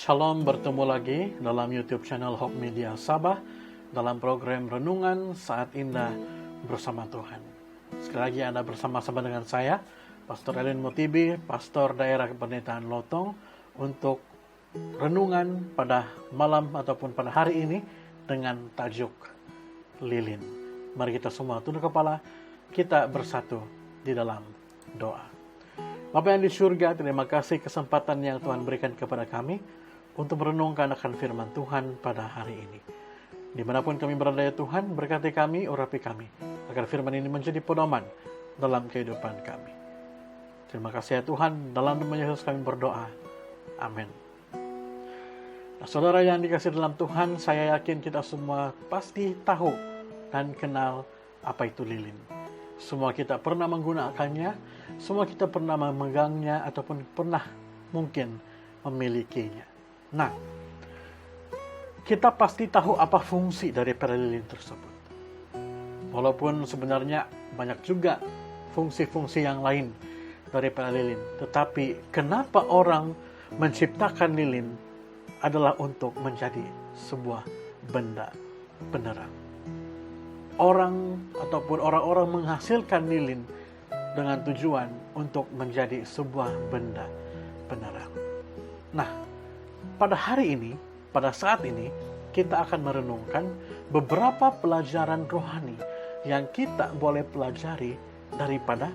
Shalom, bertemu lagi dalam YouTube channel Hope Media Sabah dalam program Renungan Saat Indah Bersama Tuhan. Sekali lagi Anda bersama-sama dengan saya, Pastor Elin Motibi, Pastor Daerah Kependetahan Lotong, untuk renungan pada malam ataupun pada hari ini dengan tajuk Lilin. Mari kita semua tunduk kepala, kita bersatu di dalam doa. Bapa yang di surga, terima kasih kesempatan yang Tuhan berikan kepada kami untuk merenungkan akan firman Tuhan pada hari ini. Dimanapun kami berada ya Tuhan, berkati kami, urapi kami, agar firman ini menjadi pedoman dalam kehidupan kami. Terima kasih ya Tuhan, dalam nama Yesus kami berdoa. Amin. Nah, saudara yang dikasih dalam Tuhan, saya yakin kita semua pasti tahu dan kenal apa itu lilin. Semua kita pernah menggunakannya, semua kita pernah memegangnya, ataupun pernah mungkin memilikinya. Nah, kita pasti tahu apa fungsi dari lilin tersebut. Walaupun sebenarnya banyak juga fungsi-fungsi yang lain dari lilin. Tetapi kenapa orang menciptakan lilin adalah untuk menjadi sebuah benda penerang. Orang ataupun orang-orang menghasilkan lilin dengan tujuan untuk menjadi sebuah benda penerang. Nah, pada hari ini, pada saat ini, kita akan merenungkan beberapa pelajaran rohani yang kita boleh pelajari daripada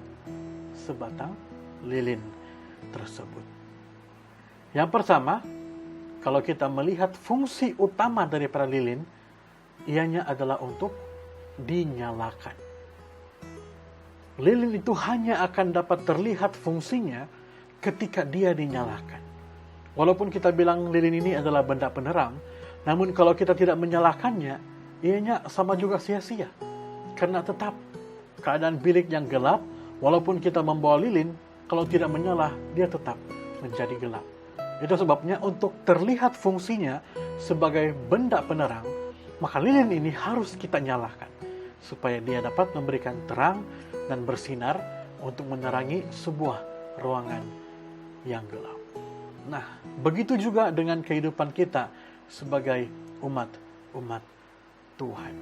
sebatang lilin tersebut. Yang pertama, kalau kita melihat fungsi utama daripada lilin, ianya adalah untuk dinyalakan. Lilin itu hanya akan dapat terlihat fungsinya ketika dia dinyalakan. Walaupun kita bilang lilin ini adalah benda penerang, namun kalau kita tidak menyalakannya, ianya sama juga sia-sia. Karena tetap keadaan bilik yang gelap, walaupun kita membawa lilin, kalau tidak menyala, dia tetap menjadi gelap. Itu sebabnya untuk terlihat fungsinya sebagai benda penerang, maka lilin ini harus kita nyalakan, supaya dia dapat memberikan terang dan bersinar untuk menerangi sebuah ruangan yang gelap. Nah, begitu juga dengan kehidupan kita sebagai umat Tuhan.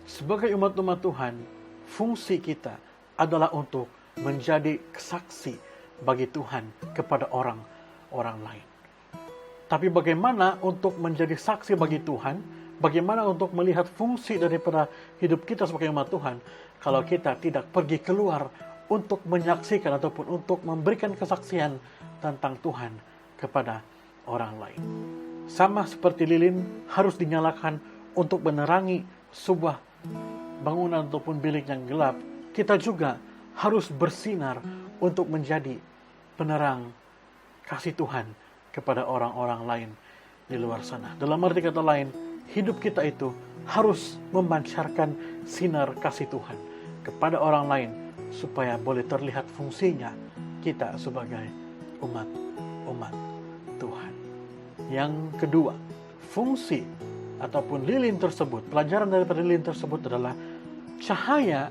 Sebagai umat Tuhan, fungsi kita adalah untuk menjadi saksi bagi Tuhan kepada orang lain. Tapi bagaimana untuk menjadi saksi bagi Tuhan? Bagaimana untuk melihat fungsi daripada hidup kita sebagai umat Tuhan kalau kita tidak pergi keluar untuk menyaksikan ataupun untuk memberikan kesaksian tentang Tuhan kepada orang lain. Sama seperti lilin harus dinyalakan untuk menerangi sebuah bangunan ataupun bilik yang gelap, kita juga harus bersinar untuk menjadi penerang kasih Tuhan kepada orang-orang lain di luar sana. Dalam arti kata lain, hidup kita itu harus memancarkan sinar kasih Tuhan kepada orang lain supaya boleh terlihat fungsinya kita sebagai umat Tuhan. Yang kedua, fungsi ataupun lilin tersebut, pelajaran daripada lilin tersebut adalah cahaya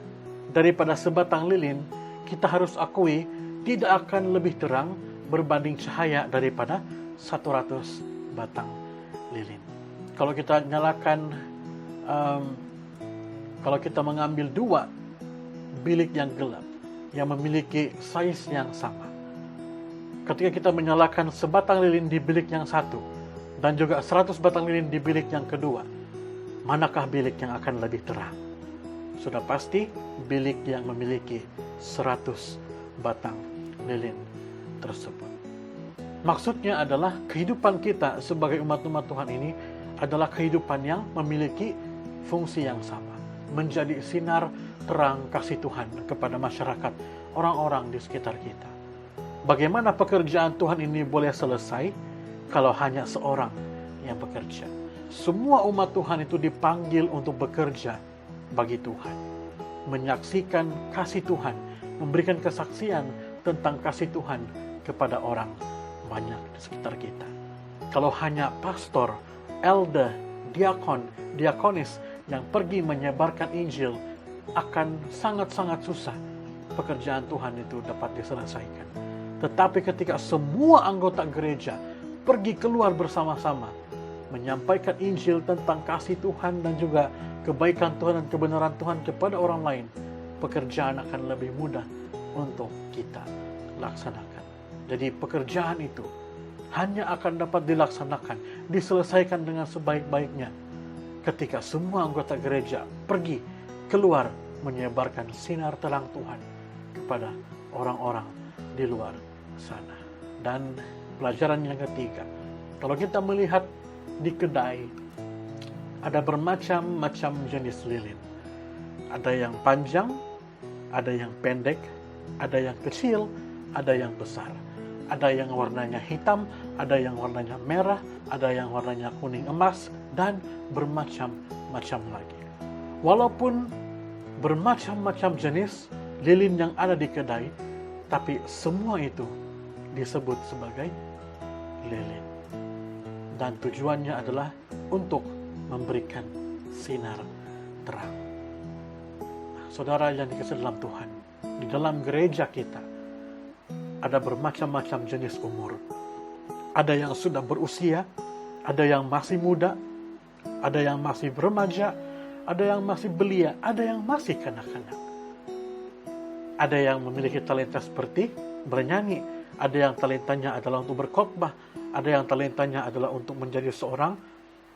daripada sebatang lilin, kita harus akui tidak akan lebih terang berbanding cahaya daripada 100 batang lilin. Kalau kita nyalakan, kalau kita mengambil dua bilik yang gelap yang memiliki size yang sama, ketika kita menyalakan sebatang lilin di bilik yang satu dan juga 100 batang lilin di bilik yang kedua, manakah bilik yang akan lebih terang? Sudah pasti bilik yang memiliki 100 batang lilin tersebut. Maksudnya adalah kehidupan kita sebagai umat Tuhan ini adalah kehidupan yang memiliki fungsi yang sama, menjadi sinar terang kasih Tuhan kepada masyarakat, orang-orang di sekitar kita. Bagaimana pekerjaan Tuhan ini boleh selesai kalau hanya seorang yang bekerja? Semua umat Tuhan itu dipanggil untuk bekerja bagi Tuhan, menyaksikan kasih Tuhan, memberikan kesaksian tentang kasih Tuhan kepada orang banyak di sekitar kita. Kalau hanya pastor, elder, diakon, diakonis yang pergi menyebarkan Injil, akan sangat-sangat susah pekerjaan Tuhan itu dapat diselesaikan. Tetapi ketika semua anggota gereja pergi keluar bersama-sama, menyampaikan Injil tentang kasih Tuhan dan juga kebaikan Tuhan dan kebenaran Tuhan kepada orang lain, pekerjaan akan lebih mudah untuk kita laksanakan. Jadi pekerjaan itu hanya akan dapat dilaksanakan, diselesaikan dengan sebaik-baiknya ketika semua anggota gereja pergi keluar menyebarkan sinar terang Tuhan kepada orang-orang di luar sana. Dan pelajaran yang ketiga, kalau kita melihat di kedai, ada bermacam-macam jenis lilin. Ada yang panjang, ada yang pendek, ada yang kecil, ada yang besar. Ada yang warnanya hitam, ada yang warnanya merah, ada yang warnanya kuning emas, dan bermacam-macam lagi. Walaupun bermacam-macam jenis lilin yang ada di kedai, tapi semua itu disebut sebagai lilin. Dan tujuannya adalah untuk memberikan sinar terang. Saudara yang dikasihi dalam Tuhan, di dalam gereja kita ada bermacam-macam jenis umur. Ada yang sudah berusia, ada yang masih muda, ada yang masih remaja, ada yang masih belia, ada yang masih kanak-kanak. Ada yang memiliki talenta seperti bernyanyi, ada yang talentanya adalah untuk berkhotbah, ada yang talentanya adalah untuk menjadi seorang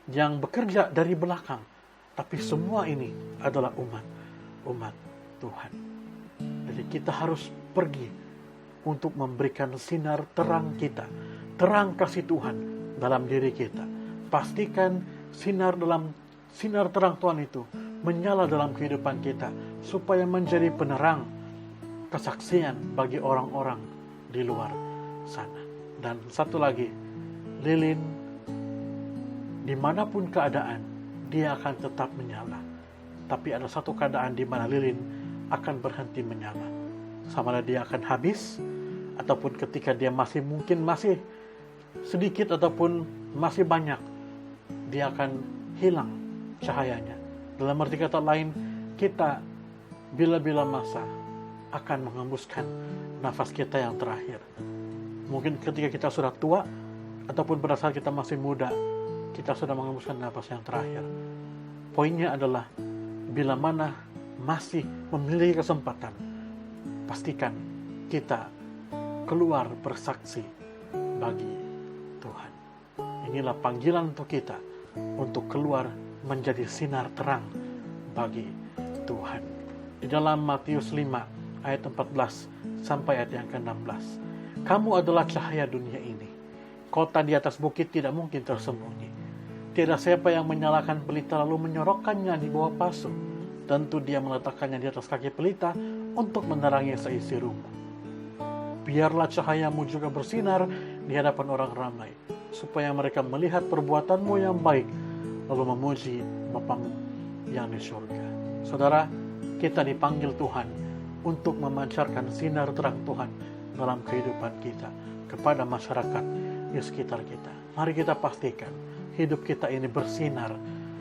yang bekerja dari belakang. Tapi semua ini adalah umat Tuhan. Jadi kita harus pergi untuk memberikan sinar terang kita, terang kasih Tuhan dalam diri kita. Pastikan sinar terang Tuhan itu menyala dalam kehidupan kita, supaya menjadi penerang kesaksian bagi orang-orang di luar sana. Dan satu lagi, lilin dimanapun keadaan, dia akan tetap menyala. Tapi ada satu keadaan di mana lilin akan berhenti menyala. Sama ada dia akan habis, ataupun ketika dia masih sedikit ataupun masih banyak, dia akan hilang cahayanya. Dalam arti kata lain, kita bila-bila masa akan mengembuskan nafas kita yang terakhir. Mungkin ketika kita sudah tua, ataupun pada saat kita masih muda, kita sudah mengembuskan nafas yang terakhir. Poinnya adalah, bila mana masih memiliki kesempatan, pastikan kita keluar bersaksi bagi Tuhan. Inilah panggilan untuk kita, untuk keluar menjadi sinar terang bagi Tuhan. Di dalam Matius 5 ayat 14 sampai ayat yang ke-16. Kamu adalah cahaya dunia ini. Kota di atas bukit tidak mungkin tersembunyi. Tiada siapa yang menyalakan pelita lalu menyorokkannya di bawah pasu. Tentu dia meletakkannya di atas kaki pelita untuk menerangi seisi rumah. Biarlah cahayamu juga bersinar di hadapan orang ramai, supaya mereka melihat perbuatanmu yang baik, lalu memuji Bapamu yang di surga. Saudara, kita dipanggil Tuhan untuk memancarkan sinar terang Tuhan dalam kehidupan kita, kepada masyarakat di sekitar kita. Mari kita pastikan hidup kita ini bersinar,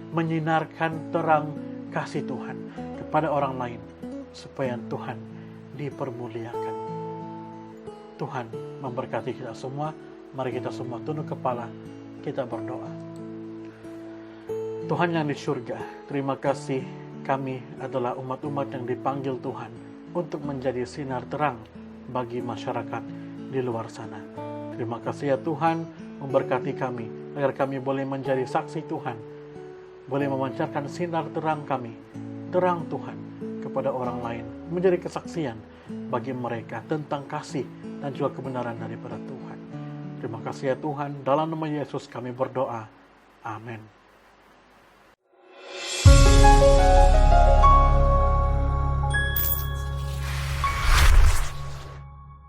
menyinarkan terang kasih Tuhan kepada orang lain, supaya Tuhan dipermuliakan. Tuhan memberkati kita semua. Mari kita semua tunduk kepala, kita berdoa. Tuhan yang di surga, terima kasih kami adalah umat-umat yang dipanggil Tuhan untuk menjadi sinar terang bagi masyarakat di luar sana. Terima kasih ya Tuhan, memberkati kami agar kami boleh menjadi saksi Tuhan, boleh memancarkan sinar terang kami, terang Tuhan kepada orang lain, menjadi kesaksian bagi mereka tentang kasih dan juga kebenaran daripada Tuhan. Terima kasih ya Tuhan, dalam nama Yesus kami berdoa. Amin.